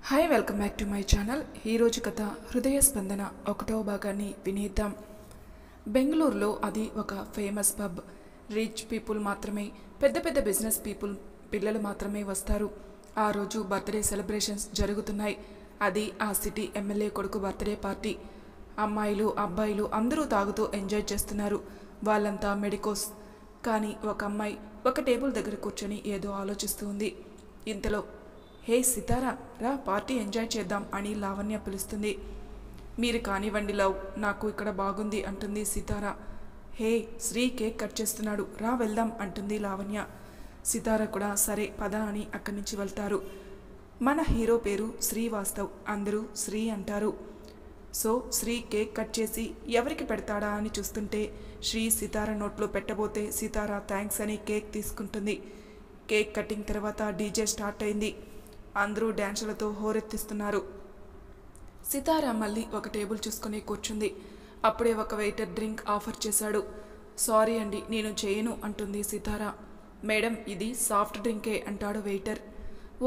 Hi welcome back to my channel. ఈరోజు కథ హృదయ స్పందన 1వ భాగాన్ని వినేద్దాం. బెంగళూరులో అది ఒక ఫేమస్ పబ్. రిచ్ పీపుల్ మాత్రమే, పెద్ద పెద్ద బిజినెస్ పీపుల్ పిల్లలు మాత్రమే వస్తారు. ఆ రోజు బర్త్డే సెలబ్రేషన్స్ జరుగుతున్నాయి. అది ఆ సిటీ ఎమ్మెల్యే కొడుకు బర్త్డే పార్టీ. అమ్మాయిలు అబ్బాయిలు అందరూ తాగుతూ ఎంజాయ్ చేస్తున్నారు. వాళ్ళంతా మెడికోస్. కానీ ఒక అమ్మాయి ఒక టేబుల్ దగ్గర కూర్చొని ఏదో ఆలోచిస్తూ ఉంది. ఇంతలో హే సితారా, రా పార్టీ ఎంజాయ్ చేద్దాం అని లావణ్య పిలుస్తుంది. మీరు కానివ్వండి లవ్, నాకు ఇక్కడ బాగుంది అంటుంది సితారా. హే శ్రీ కేక్ కట్ చేస్తున్నాడు, రా వెళ్దాం అంటుంది లావణ్య. సితారా కూడా సరే పద అని అక్కడి నుంచి వెళ్తారు. మన హీరో పేరు శ్రీవాస్తవ్, అందరూ శ్రీ అంటారు. సో శ్రీ కేక్ కట్ చేసి ఎవరికి పెడతాడా అని చూస్తుంటే శ్రీ సితారా నోట్లో పెట్టబోతే సితారా థ్యాంక్స్ అని కేక్ తీసుకుంటుంది. కేక్ కటింగ్ తర్వాత డీజే స్టార్ట్ అయింది. అందరూ డ్యాన్సులతో హోరెత్తిస్తున్నారు. సితారా మళ్ళీ ఒక టేబుల్ చూసుకొని కూర్చుంది. అప్పుడే ఒక వెయిటర్ డ్రింక్ ఆఫర్ చేశాడు. సారీ అండి నేను చేయను అంటుంది సితారా. మేడం ఇది సాఫ్ట్ డ్రింకే అంటాడు వెయిటర్.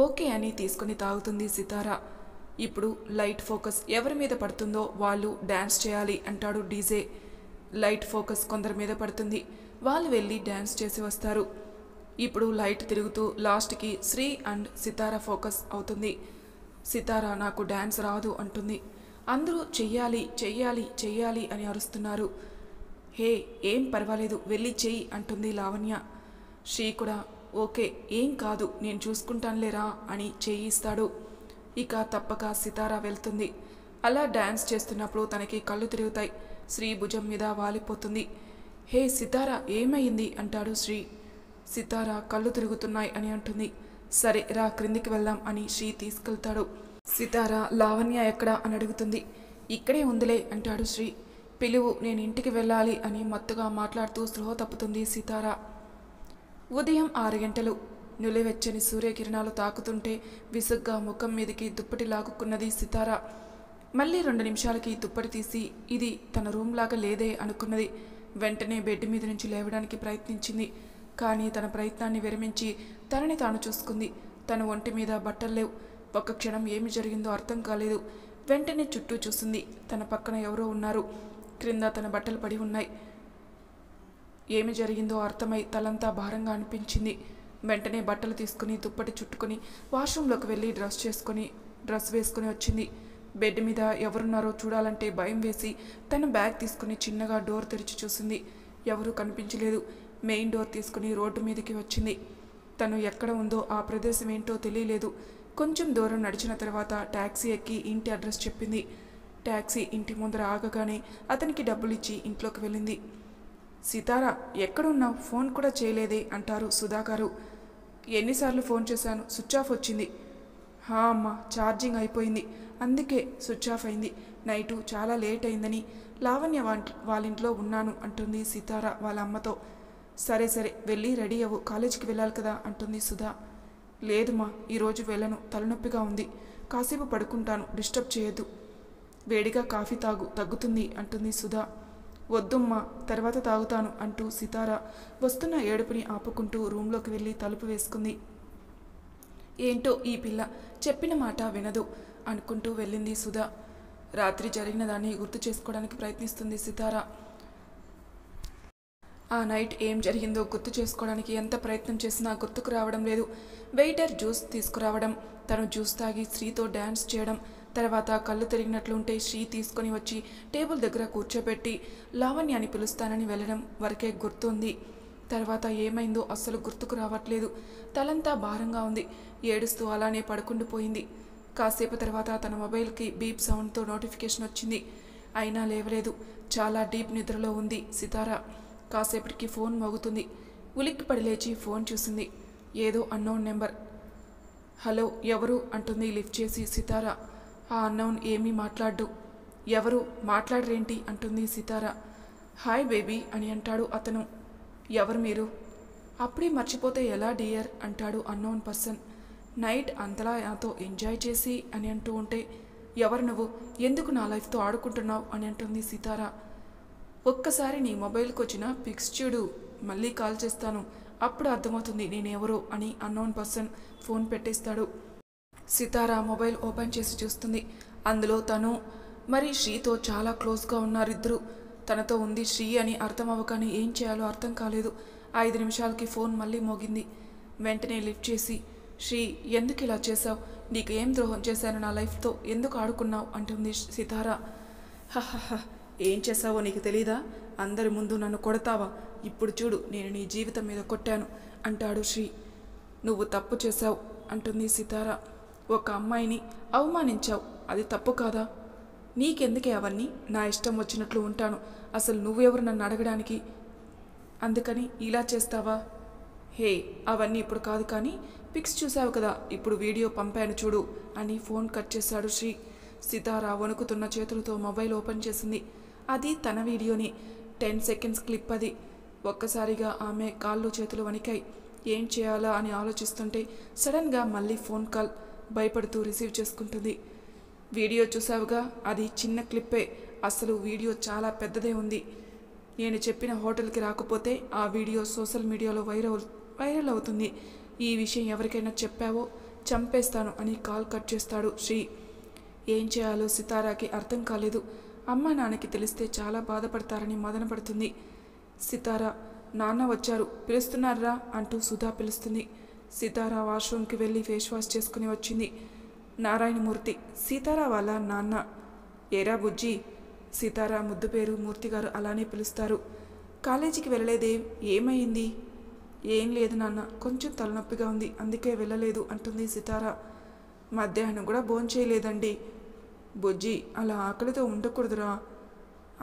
ఓకే అని తీసుకొని తాగుతుంది సితారా. ఇప్పుడు లైట్ ఫోకస్ ఎవరి మీద పడుతుందో వాళ్ళు డ్యాన్స్ చేయాలి అంటాడు డీజే. లైట్ ఫోకస్ కొందరి మీద పడుతుంది. వాళ్ళు వెళ్ళి డ్యాన్స్ చేసి వస్తారు. ఇప్పుడు లైట్ తిరుగుతూ లాస్ట్కి శ్రీ అండ్ సితారా ఫోకస్ అవుతుంది. సితారా నాకు డ్యాన్స్ రాదు అంటుంది. అందరూ చెయ్యాలి చెయ్యాలి చెయ్యాలి అని అరుస్తున్నారు. హే ఏం పర్వాలేదు వెళ్ళి చెయ్యి అంటుంది లావణ్య. శ్రీ కూడా ఓకే ఏం కాదు నేను చూసుకుంటానులేరా అని చేయిస్తాడు. ఇక తప్పక సితారా వెళ్తుంది. అలా డ్యాన్స్ చేస్తున్నప్పుడు తనకి కళ్ళు తిరుగుతాయి. శ్రీ భుజం మీద వాలిపోతుంది. హే సితారా ఏమైంది అంటాడు శ్రీ. సితారా కళ్ళు తిరుగుతున్నాయి అని అంటుంది. సరే రా క్రిందికి వెళ్దాం అని శ్రీ తీసుకెళ్తాడు. సితారా లావణ్య ఎక్కడా అని అడుగుతుంది. ఇక్కడే ఉందిలే అంటాడు శ్రీ. పిలువు నేను ఇంటికి వెళ్ళాలి అని మత్తుగా మాట్లాడుతూ స్పృహ తప్పుతుంది సితారా. ఉదయం 6 గంటలు. నులివెచ్చని సూర్యకిరణాలు తాకుతుంటే విసుగ్గా ముఖం మీదకి దుప్పటి లాగుకున్నది సితారా. మళ్ళీ 2 నిమిషాలకి దుప్పటి తీసి ఇది తన రూమ్ లాగా లేదే అనుకున్నది. వెంటనే బెడ్ మీద నుంచి లేవడానికి ప్రయత్నించింది. కానీ తన ప్రయత్నాన్ని విరమించి తనని తాను చూసుకుంది. తన ఒంటి మీద బట్టలు లేవు. ఒక్క క్షణం ఏమి జరిగిందో అర్థం కాలేదు. వెంటనే చుట్టూ చూసింది. తన పక్కన ఎవరో ఉన్నారు. క్రింద తన బట్టలు పడి ఉన్నాయి. ఏమి జరిగిందో అర్థమై తలంతా భారంగా అనిపించింది. వెంటనే బట్టలు తీసుకుని దుప్పటి చుట్టుకొని వాష్రూమ్లోకి వెళ్ళి డ్రెస్ వేసుకుని వచ్చింది. బెడ్ మీద ఎవరున్నారో చూడాలంటే భయం వేసి తన బ్యాగ్ తీసుకుని చిన్నగా డోర్ తెరిచి చూసింది. ఎవరూ కనిపించలేదు. మెయిన్ డోర్ తీసుకుని రోడ్డు మీదకి వచ్చింది. తను ఎక్కడ ఉందో ఆ ప్రదేశం ఏంటో తెలియలేదు. కొంచెం దూరం నడిచిన తర్వాత ట్యాక్సీ ఎక్కి ఇంటి అడ్రస్ చెప్పింది. ట్యాక్సీ ఇంటి ముందర ఆగగానే అతనికి డబ్బులు ఇచ్చి ఇంట్లోకి వెళ్ళింది. సితారా ఎక్కడున్నావు, ఫోన్ కూడా చేయలేదే అంటారు సుధాగారు. ఎన్నిసార్లు ఫోన్ చేశాను, స్విచ్ ఆఫ్ వచ్చింది. హా అమ్మ ఛార్జింగ్ అయిపోయింది, అందుకే స్విచ్ ఆఫ్ అయింది. నైటు చాలా లేట్ అయిందని లావణ్య వాళ్ళింట్లో ఉన్నాను అంటుంది సితారా వాళ్ళ అమ్మతో. సరే సరే వెళ్ళి రెడీ అవ్వు, కాలేజీకి వెళ్ళాలి కదా అంటుంది సుధా. లేదుమా ఈరోజు వెళ్ళను, తలనొప్పిగా ఉంది, కాసేపు పడుకుంటాను, డిస్టర్బ్ చేయొద్దు. వేడిగా కాఫీ తాగు తగ్గుతుంది అంటుంది సుధా. వద్దుమ్మా తర్వాత తాగుతాను అంటూ సితారా వస్తున్న ఏడుపుని ఆపుకుంటూ రూంలోకి వెళ్ళి తలుపు వేసుకుంది. ఏంటో ఈ పిల్ల చెప్పిన మాట వినదు అనుకుంటూ వెళ్ళింది సుధా. రాత్రి జరిగిన దాన్ని గుర్తు చేసుకోవడానికి ప్రయత్నిస్తుంది సితారా. ఆ నైట్ ఏం జరిగిందో గుర్తు చేసుకోవడానికి ఎంత ప్రయత్నం చేసినా గుర్తుకు రావడం లేదు. వెయిటర్ జ్యూస్ తీసుకురావడం, తను జ్యూస్ తాగి శ్రీతో డ్యాన్స్ చేయడం, తర్వాత కళ్ళు తిరిగినట్లుంటే శ్రీ తీసుకొని వచ్చి టేబుల్ దగ్గర కూర్చోబెట్టి లావణ్యాన్ని పిలుస్తానని వెళ్ళడం వరకే గుర్తుంది. తర్వాత ఏమైందో అస్సలు గుర్తుకు రావట్లేదు. తలంతా భారంగా ఉంది. ఏడుస్తూ అలానే పడుకుండిపోయింది. కాసేపు తర్వాత తన మొబైల్కి బీప్ సౌండ్తో నోటిఫికేషన్ వచ్చింది. అయినా లేవలేదు. చాలా డీప్ నిద్రలో ఉంది సితారా. కాసేపటికి ఫోన్ మోగుతుంది. ఉలిక్కిపడి లేచి ఫోన్ చూసింది. ఏదో అన్నోన్ నెంబర్. హలో ఎవరు అంటుంది లిఫ్ట్ చేసి సితారా. ఆ అన్నోన్ ఏమీ మాట్లాడ్డు. ఎవరు మాట్లాడరేంటి అంటుంది సితారా. హాయ్ బేబీ అని అంటాడు అతను. ఎవరు మీరు? అప్పుడే మర్చిపోతే ఎలా డియర్ అంటాడు అన్నోన్ పర్సన్. నైట్ అంతలా నాతో ఎంజాయ్ చేసి అని అంటూ ఉంటే ఎవరు నువ్వు, ఎందుకు నా లైఫ్తో ఆడుకుంటున్నావు అని అంటుంది సితారా. ఒక్కసారి నీ మొబైల్కి వచ్చిన పిక్స్ చూడు, మళ్ళీ కాల్ చేస్తాను, అప్పుడు అర్థమవుతుంది నేనెవరో అని అన్నోన్ పర్సన్ ఫోన్ పెట్టేస్తాడు. సితార మొబైల్ ఓపెన్ చేసి చూస్తుంది. అందులో తను మరి శ్రీతో చాలా క్లోజ్గా ఉన్నారు ఇద్దరు. తనతో ఉంది శ్రీ అని అర్థం అవ్వగానే ఏం చేయాలో అర్థం కాలేదు. 5 నిమిషాలకి ఫోన్ మళ్ళీ మోగింది. వెంటనే లిఫ్ట్ చేసి, శ్రీ ఎందుకు ఇలా చేశావు? నీకు ఏం ద్రోహం చేశాను? నా లైఫ్తో ఎందుకు ఆడుకున్నావు అంటుంది సితార. హహహ, ఏం చేశావో నీకు తెలీదా? అందరి ముందు నన్ను కొడతావా? ఇప్పుడు చూడు, నేను నీ జీవితం మీద కొట్టాను అంటాడు శ్రీ. నువ్వు తప్పు చేశావు అంటుంది సితార. ఒక అమ్మాయిని అవమానించావు, అది తప్పు కాదా? నీకెందుకే అవన్నీ? నా ఇష్టం వచ్చినట్లు ఉంటాను. అసలు నువ్వెవరు నన్ను అడగడానికి? అందుకని ఇలా చేస్తావా? హే, అవన్నీ ఇప్పుడు కాదు, కానీ పిక్స్ చూసావు కదా, ఇప్పుడు వీడియో పంపాను చూడు అని ఫోన్ కట్ చేశాడు శ్రీ. సితార వణుకుతున్న చేతులతో మొబైల్ ఓపెన్ చేసింది. అది తన వీడియోని, 10 సెకండ్స్ క్లిప్ అది. ఒక్కసారిగా ఆమె కాళ్ళు చేతులు వణికాయి. ఏం చేయాలా అని ఆలోచిస్తుంటే సడన్గా మళ్ళీ ఫోన్ కాల్. భయపడుతూ రిసీవ్ చేసుకుంటుంది. వీడియో చూసావుగా, అది చిన్న క్లిప్పే, అసలు వీడియో చాలా పెద్దదే ఉంది. నేను చెప్పిన హోటల్కి రాకపోతే ఆ వీడియో సోషల్ మీడియాలో వైరల్ అవుతుంది. ఈ విషయం ఎవరికైనా చెప్పావో చంపేస్తాను అని కాల్ కట్ చేస్తాడు శ్రీ. ఏం చేయాలో సితారాకి అర్థం కాలేదు. అమ్మ నాన్నకి తెలిస్తే చాలా బాధపడతారని మదనపడుతుంది. సితార, నాన్న వచ్చారు, పిలుస్తున్నారా అంటూ సుధా పిలుస్తుంది. సితార వాష్రూమ్కి వెళ్ళి ఫేస్ వాష్ చేసుకుని వచ్చింది. నారాయణమూర్తి, సీతారా వాళ్ళ నాన్న. ఏరా బుజ్జి. సీతార ముద్దు పేరు మూర్తిగారు అలానే పిలుస్తారు. కాలేజీకి వెళ్ళలేదే, ఏమైంది? ఏం లేదు నాన్న, కొంచెం తలనొప్పిగా ఉంది, అందుకే వెళ్ళలేదు అంటుంది సితార. మధ్యాహ్నం కూడా భోంచేయలేదండి. బుజ్జి, అలా ఆకలితో ఉండకూడదురా.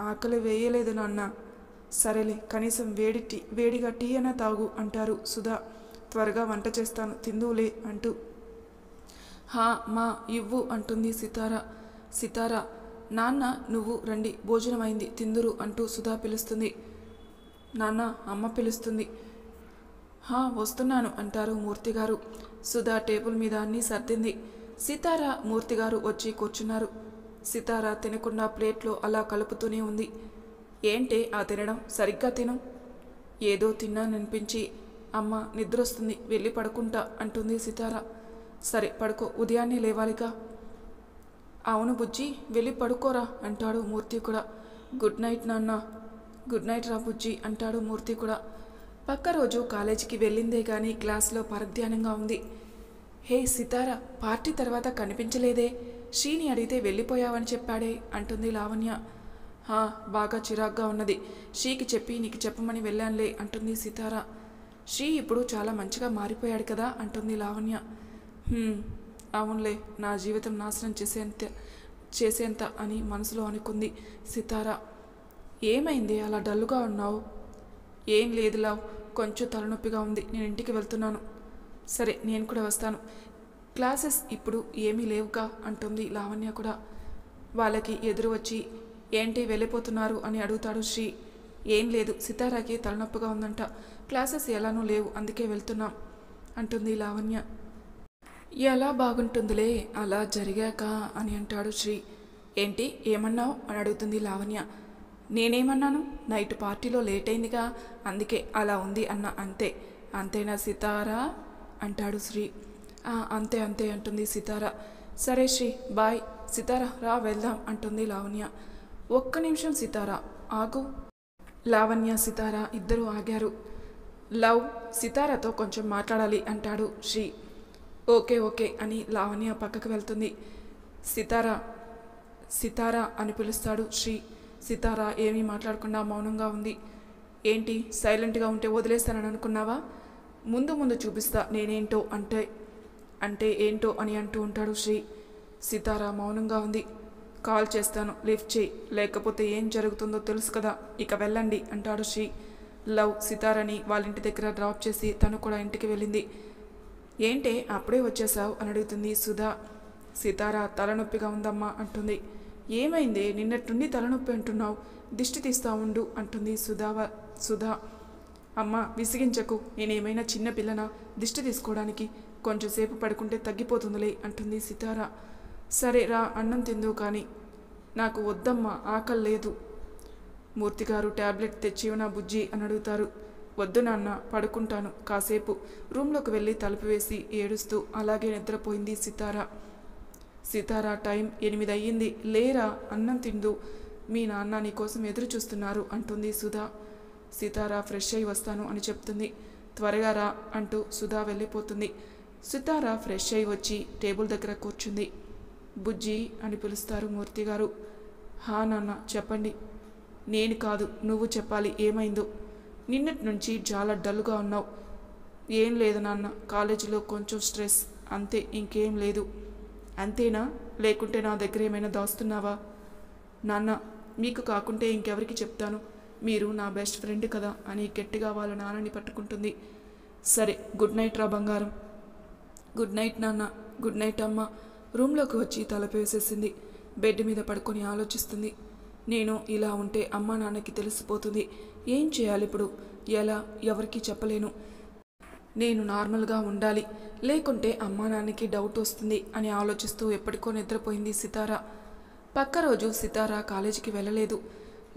ఆకలి వేయలేదు నాన్న. సరేలే, కనీసం వేడిగా టీ అయినా తాగు అంటారు సుధా. త్వరగా వంట చేస్తాను, తిందువులే అంటూ. హా మా, ఇవ్వు అంటుంది సితార. సితార, నాన్న నువ్వు రండి, భోజనం అయింది, తిందురు అంటూ సుధా పిలుస్తుంది. నాన్న, అమ్మ పిలుస్తుంది. హా వస్తున్నాను అంటారు మూర్తిగారు. సుధా టేబుల్ మీద అన్నీ సర్దింది. సితార, మూర్తిగారు వచ్చి కూర్చున్నారు. సితార తినకుండా ప్లేట్లో అలా కలుపుతూనే ఉంది. ఏంటే ఆ తినడం? సరిగ్గా తిను. ఏదో తిన్నాననిపించి. అమ్మ నిద్రొస్తుంది, వెళ్ళి పడుకుంటా అంటుంది సితార. సరే పడుకో, ఉదయాన్నే లేవాలిగా. అవును బుజ్జి, వెళ్ళి పడుకోరా అంటాడు మూర్తి కూడా. గుడ్ నైట్ నాన్న. గుడ్ నైట్ రా బుజ్జి అంటాడు మూర్తి కూడా. పక్క రోజు కాలేజీకి వెళ్ళిందే కానీ క్లాస్లో పరధ్యానంగా ఉంది. హే సితార, పార్టీ తర్వాత కనిపించలేదే? శ్రీని అడిగితే వెళ్ళిపోయావని చెప్పాడే అంటుంది లావణ్య. బాగా చిరాగ్గా ఉన్నది, శ్రీకి చెప్పి నీకు చెప్పమని వెళ్ళానులే అంటుంది సితార. శ్రీ ఇప్పుడు చాలా మంచిగా మారిపోయాడు కదా అంటుంది లావణ్య. అవునులే, నా జీవితం నాశనం చేసేంత అని మనసులో అనుకుంది సితార. ఏమైంది అలా డల్లుగా ఉన్నావు? ఏం లేదు లావ్, కొంచెం తలనొప్పిగా ఉంది, నేను ఇంటికి వెళ్తున్నాను. సరే నేను కూడా వస్తాను, క్లాసెస్ ఇప్పుడు ఏమీ లేవుగా అంటుంది లావణ్య కూడా. వాళ్ళకి ఎదురు వచ్చి ఏంటి వెళ్ళిపోతున్నారు అని అడుగుతాడు శ్రీ. ఏం లేదు, సితారాకి తలనొప్పిగా ఉందంట, క్లాసెస్ ఎలానూ లేవు, అందుకే వెళ్తున్నాం అంటుంది లావణ్య. ఎలా బాగుంటుందిలే అలా జరిగాక అని అంటాడు శ్రీ. ఏంటి ఏమన్నావు అని అడుగుతుంది లావణ్య. నేనేమన్నాను? నైట్ పార్టీలో లేట్ అయిందిగా, అందుకే అలా ఉంది అన్న, అంతే. అంతేనా సితారా అంటాడు శ్రీ. అంతే అంతే అంటుంది సితార. సరే శ్రీ, బాయ్. సితార రా వెళ్దాం అంటుంది లావణ్య. ఒక్క నిమిషం సితార ఆగు. లావణ్య సితార ఇద్దరూ ఆగారు. లవ్, సితారతో కొంచెం మాట్లాడాలి అంటాడు శ్రీ. ఓకే ఓకే అని లావణ్య పక్కకు వెళ్తుంది. సితారా అని పిలుస్తాడు శ్రీ. సితార ఏమీ మాట్లాడకుండా మౌనంగా ఉంది. ఏంటి సైలెంట్గా ఉంటే వదిలేస్తానని అనుకున్నావా? ముందు ముందు చూపిస్తా నేనేంటో అంటే ఏంటో అని అంటూ ఉంటాడు శ్రీ. సితార మౌనంగా ఉంది. కాల్ చేస్తాను, లిఫ్ట్ చేయి, లేకపోతే ఏం జరుగుతుందో తెలుసు కదా, ఇక వెళ్ళండి అంటాడు శ్రీ. లవ్ సితారని వాళ్ళ ఇంటి దగ్గర డ్రాప్ చేసి తను కూడా ఇంటికి వెళ్ళింది. ఏంటే అప్పుడే వచ్చేసావు అని అడుగుతుంది సుధా. సితార తలనొప్పిగా ఉందమ్మా అంటుంది. ఏమైంది, నిన్నట్టుండి తలనొప్పి అంటున్నావు, దిష్టి తీస్తా ఉండు అంటుంది సుధా. అమ్మ విసిగించకు, నేనేమైనా చిన్న పిల్లనా దిష్టి తీసుకోవడానికి? కొంచెంసేపు పడుకుంటే తగ్గిపోతుందిలే అంటుంది సితార. సరే రా, అన్నం తిందు కానీ. నాకు వద్దమ్మా, ఆకలి లేదు. మూర్తిగారు ట్యాబ్లెట్ తెచ్చివనా బుజ్జి అని అడుగుతారు. వద్దు నాన్న, పడుకుంటాను కాసేపు. రూమ్లోకి వెళ్ళి తలుపు వేసి ఏడుస్తూ అలాగే నిద్రపోయింది సితారా. సితారా, టైం 8 అయ్యింది, లేరా, అన్నం తిందు, మీ నాన్న నీ కోసం ఎదురు చూస్తున్నారు అంటుంది సుధా. సితారా ఫ్రెష్ అయి వస్తాను అని చెప్తుంది. త్వరగా రా అంటూ సుధా వెళ్ళిపోతుంది. సితారా ఫ్రెష్ అయి వచ్చి టేబుల్ దగ్గర కూర్చుంది. బుజ్జి అని పిలుస్తారు మూర్తి గారు. హా నాన్న, చెప్పండి. నేను కాదు, నువ్వు చెప్పాలి, ఏమైందో? నిన్నటి నుంచి చాలా డల్గా ఉన్నావు. ఏం లేదు నాన్న, కాలేజీలో కొంచెం స్ట్రెస్, అంతే, ఇంకేం లేదు. అంతేనా? లేకుంటే నా దగ్గర ఏమైనా దాస్తున్నావా? నాన్న, మీకు కాకుంటే ఇంకెవరికి చెప్తాను, మీరు నా బెస్ట్ ఫ్రెండ్ కదా అని గట్టిగా వాళ్ళ నాన్నని పట్టుకుంటుంది. సరే, గుడ్ నైట్ రా బంగారం. గుడ్ నైట్ నాన్న. గుడ్ నైట్ అమ్మ. రూమ్లోకి వచ్చి తలుపు వేసేసింది. బెడ్ మీద పడుకొని ఆలోచిస్తుంది. నేను ఇలా ఉంటే అమ్మా నాన్నకి తెలిసిపోతుంది. ఏం చేయాలి ఇప్పుడు? ఎలా? ఎవరికి చెప్పలేను. నేను నార్మల్గా ఉండాలి, లేకుంటే అమ్మా నాన్నకి డౌట్ వస్తుంది అని ఆలోచిస్తూ ఎప్పటికో నిద్రపోయింది సితారా. పక్క రోజు సితారా కాలేజీకి వెళ్ళలేదు.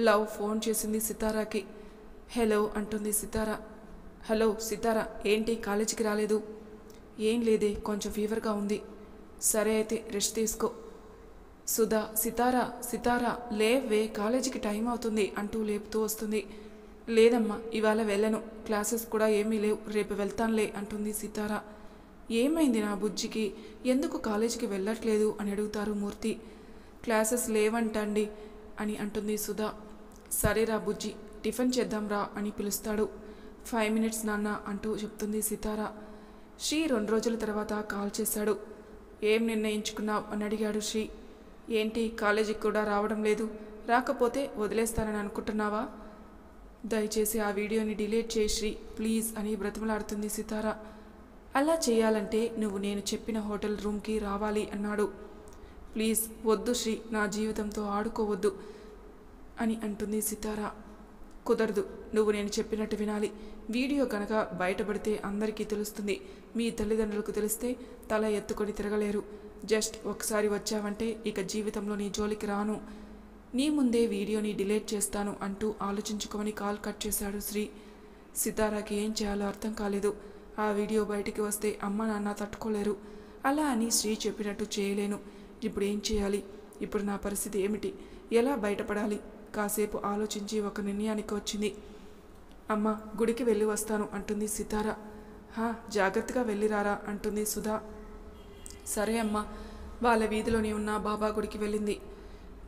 లవ్ ఫోన్ చేసింది సితారాకి. హలో అంటుంది సితారా. హలో సితారా, ఏంటి కాలేజీకి రాలేదు? ఏం లేదే, కొంచెం ఫీవర్గా ఉంది. సరే అయితే రెస్ట్ తీసుకో. సుధా, సితారా సితారా లేవే, కాలేజీకి టైం అవుతుంది అంటూ లేపుతూ వస్తుంది. లేదమ్మా, ఇవాళ వెళ్ళను, క్లాసెస్ కూడా ఏమీ లేవు, రేపు వెళ్తానులే అంటుంది సితారా. ఏమైంది నా బుజ్జికి, ఎందుకు కాలేజీకి వెళ్ళట్లేదు అని అడుగుతారు మూర్తి. క్లాసెస్ లేవంటండి అని అంటుంది సుధా. సరేరా బుజ్జి, టిఫిన్ చేద్దాం రా అని పిలుస్తాడు. 5 minutes నాన్న అంటూ చెప్తుంది సితారా. శ్రీ 2 రోజుల తర్వాత కాల్ చేశాడు. ఏం నిర్ణయించుకున్నావు అని అడిగాడు శ్రీ. ఏంటి, కాలేజీకి కూడా రావడం లేదు? రాకపోతే వదిలేస్తానని అనుకుంటున్నావా? దయచేసి ఆ వీడియోని డిలీట్ చేయి శ్రీ, ప్లీజ్ అని బ్రతిమలాడుతుంది సితారా. అలా చేయాలంటే నువ్వు నేను చెప్పిన హోటల్ రూమ్కి రావాలి అన్నాడు. ప్లీజ్ వద్దు శ్రీ, నా జీవితంతో ఆడుకోవద్దు అని అంటుంది సితారా. కుదరదు, నువ్వు నేను చెప్పినట్టు వినాలి. వీడియో కనుక బయటపడితే అందరికీ తెలుస్తుంది. మీ తల్లిదండ్రులకు తెలిస్తే తల ఎత్తుకొని తిరగలేరు. జస్ట్ ఒకసారి వచ్చావంటే ఇక జీవితంలో నీ జోలికి రాను. నీ ముందే వీడియోని డిలీట్ చేస్తాను అంటూ ఆలోచించుకోమని కాల్ కట్ చేశాడు శ్రీ. సితారాకి ఏం చేయాలో అర్థం కాలేదు. ఆ వీడియో బయటికి వస్తే అమ్మ నాన్న తట్టుకోలేరు. అలా అని శ్రీ చెప్పినట్టు చేయలేను. ఇప్పుడు ఏం చేయాలి? ఇప్పుడు నా పరిస్థితి ఏమిటి? ఎలా బయటపడాలి? కాసేపు ఆలోచించి ఒక నిర్ణయానికి వచ్చింది. అమ్మ, గుడికి వెళ్ళి వస్తాను అంటుంది సితారా. జాగ్రత్తగా వెళ్ళిరారా అంటుంది సుధా. సరే అమ్మ. వాళ్ళ వీధిలోనే ఉన్న బాబా గుడికి వెళ్ళింది.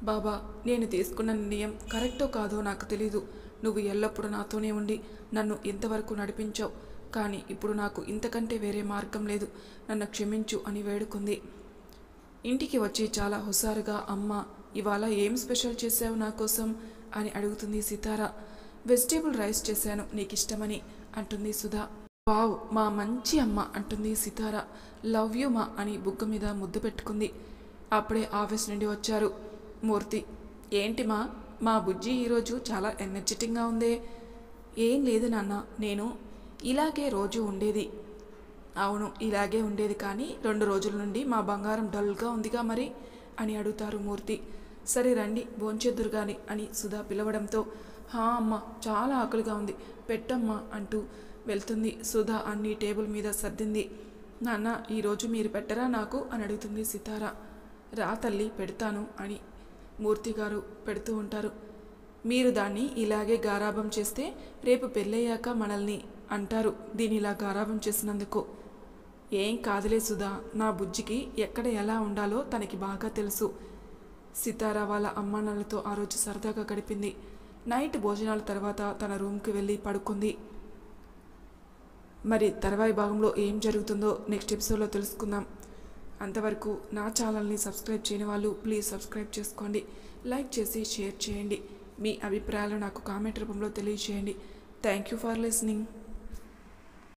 బాబా, నేను తీసుకున్న నిర్ణయం కరెక్టో కాదో నాకు తెలీదు. నువ్వు ఎల్లప్పుడూ నాతోనే ఉండి నన్ను ఇంతవరకు నడిపించావు. కానీ ఇప్పుడు నాకు ఇంతకంటే వేరే మార్గం లేదు. నన్ను క్షమించు అని వేడుకుంది. ఇంటికి వచ్చి చాలా హుషారుగా, అమ్మ ఇవాళ ఏం స్పెషల్ చేసావు నా కోసం అని అడుగుతుంది సితారా. వెజిటేబుల్ రైస్ చేశాను, నీకు ఇష్టమని అంటుంది సుధా. వావ్, మా మంచి అమ్మ అంటుంది సితారా. లవ్ యూ మా అని బుగ్గ మీద ముద్దు పెట్టుకుంది. అప్పుడే ఆఫీస్ నుండి వచ్చారు మూర్తి. ఏంటి మా బుజ్జి ఈరోజు చాలా ఎనర్జెటిక్గా ఉందే. ఏం లేదు నాన్న, నేను ఇలాగే రోజు ఉండేది. అవును, ఇలాగే ఉండేది, కానీ 2 రోజుల నుండి మా బంగారం డల్గా ఉందిగా మరి అని అడుగుతారు మూర్తి. సరే రండి, భోంచేద్దురు గాని అని సుధా పిలవడంతో, అమ్మ చాలా ఆకలిగా ఉంది, పెట్టమ్మా అంటూ వెళ్తుంది. సుధా అన్ని టేబుల్ మీద సర్దింది. నాన్న, ఈరోజు మీరు పెట్టరా నాకు అని అడుగుతుంది సితారా. రా తల్లి, పెడతాను అని మూర్తి గారు పెడుతూ ఉంటారు. మీరు దాన్ని ఇలాగే గారాబం చేస్తే రేపు పెళ్ళయ్యాక మనల్ని అంటారు దీని ఇలా గారాబం చేసినందుకు. ఏం కాదులే సుధా, నా బుజ్జికి ఎక్కడ ఎలా ఉండాలో తనకి బాగా తెలుసు. సితారా వాళ్ళ అమ్మానాన్నలతో ఆ రోజు సరదాగా గడిపింది. నైట్ భోజనాల తర్వాత తన రూమ్కి వెళ్ళి పడుకుంది. మరి తర్వాయి భాగంలో ఏం జరుగుతుందో నెక్స్ట్ ఎపిసోడ్లో తెలుసుకుందాం. అంతవరకు నా ఛానల్ని సబ్స్క్రైబ్ చేయని వాళ్ళు ప్లీజ్ సబ్స్క్రైబ్ చేసుకోండి. లైక్ చేసి షేర్ చేయండి. మీ అభిప్రాయాలు నాకు కామెంట్ రూపంలో తెలియజేయండి. Thank you for listening.